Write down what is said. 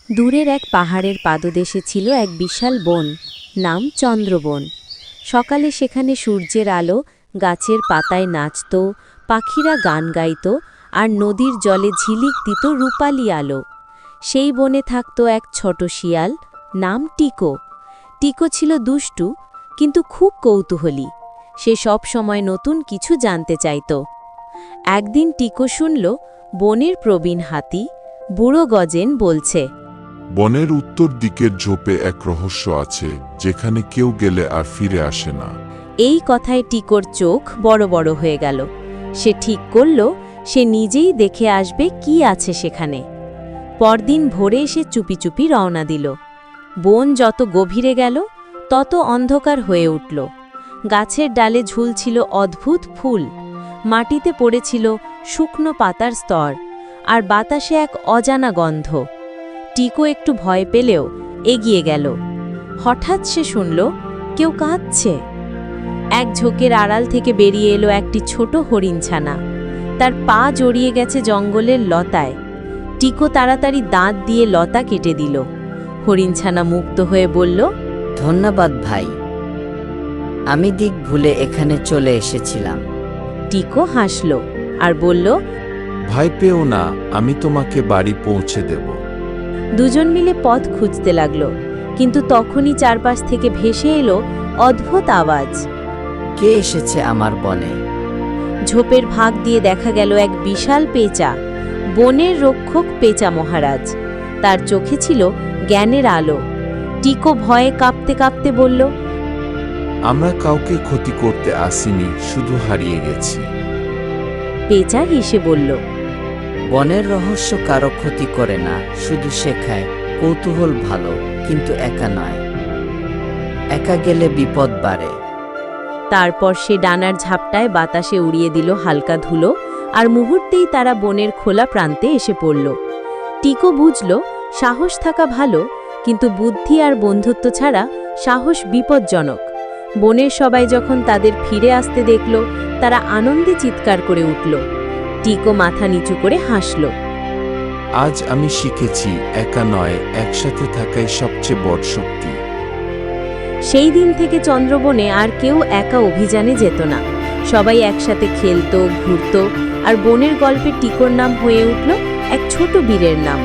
দূরের এক পাহাড়ের পাদদেশে ছিল এক বিশাল বন, নাম চন্দ্রবন। সকালে সেখানে সূর্যের আলো গাছের পাতায় নাচত, পাখিরা গান গাইত, আর নদীর জলে ঝিলিক দিত রূপালি আলো। সেই বনে থাকত এক ছোট শিয়াল, নাম টিকো। টিকো ছিল দুষ্টু, কিন্তু খুব কৌতূহলী। সে সব সময় নতুন কিছু জানতে চাইত। একদিন টিকো শুনল, বনের প্রবীণ হাতি বুড়ো গজেন বলছে, বনের উত্তর দিকের ঝোপে এক রহস্য আছে, যেখানে কেউ গেলে আর ফিরে আসে না। এই কথায় টিকোর চোখ বড় বড় হয়ে গেল। সে ঠিক করল, সে নিজেই দেখে আসবে কি আছে সেখানে। পরদিন ভোরে এসে চুপি চুপি রওনা দিল। বন যত গভীরে গেল, তত অন্ধকার হয়ে উঠল। গাছের ডালে ঝুলছিল অদ্ভুত ফুল, মাটিতে পড়েছিল শুকনো পাতার স্তর, আর বাতাসে এক অজানা গন্ধ। টিকো একটু ভয় পেলেও এগিয়ে গেল। হঠাৎ সে শুনল, কেউ কাঁদছে। এক ঝোঁকের আড়াল থেকে বেরিয়ে এলো একটি ছোট হরিণছানা। তার পা জড়িয়ে গেছে জঙ্গলের লতায়। টিকো তাড়াতাড়ি দাঁত দিয়ে লতা কেটে দিল। হরিণছানা মুক্ত হয়ে বলল, ধন্যবাদ ভাই, আমি দিক ভুলে এখানে চলে এসেছিলাম। টিকো হাসল আর বলল, ভয় পেও না, আমি তোমাকে বাড়ি পৌঁছে দেব। দুজন মিলে পথ খুঁজতে লাগল, কিন্তু তখনই চারপাশ থেকে ভেসে এলো অদ্ভুত আওয়াজ। কে এসেছে আমার বনে? ঝোপের ভাগ দিয়ে দেখা গেল এক বিশাল পেঁচা, বনের রক্ষক পেঁচা মহারাজ। তার চোখে ছিল জ্ঞানের আলো। টিকো ভয়ে কাঁপতে কাঁপতে বলল, আমরা কাউকে ক্ষতি করতে আসিনি, শুধু হারিয়ে গেছি। পেঁচা হেসে বলল, বনের রহস্য কারো ক্ষতি করে না, শুধু শেখায় কৌতূহল ভালো, কিন্তু একা নয়। একা গেলে বিপদ বাড়ে। তারপর সে ডানার ঝাপটায় বাতাসে উড়িয়ে দিল হালকা ধুলো, আর মুহূর্তেই তারা বনের খোলা প্রান্তে এসে পড়ল। টিকো বুঝল, সাহস থাকা ভালো, কিন্তু বুদ্ধি আর বন্ধুত্ব ছাড়া সাহস বিপজ্জনক। বনের সবাই যখন তাদের ফিরে আসতে দেখল, তারা আনন্দে চিৎকার করে উঠল। টিকো মাথা নিচু করে হাসল। আজ আমি শিখেছি, একা নয়, একসাথে থাকাই সবচেয়ে বড় শক্তি। সেই দিন থেকে চন্দ্রবনে আর কেউ একা অভিযানে যেত না। সবাই একসাথে খেলত, ঘুরত, আর বনের গল্পে টিকোর নাম হয়ে উঠল এক ছোট বীরের নাম।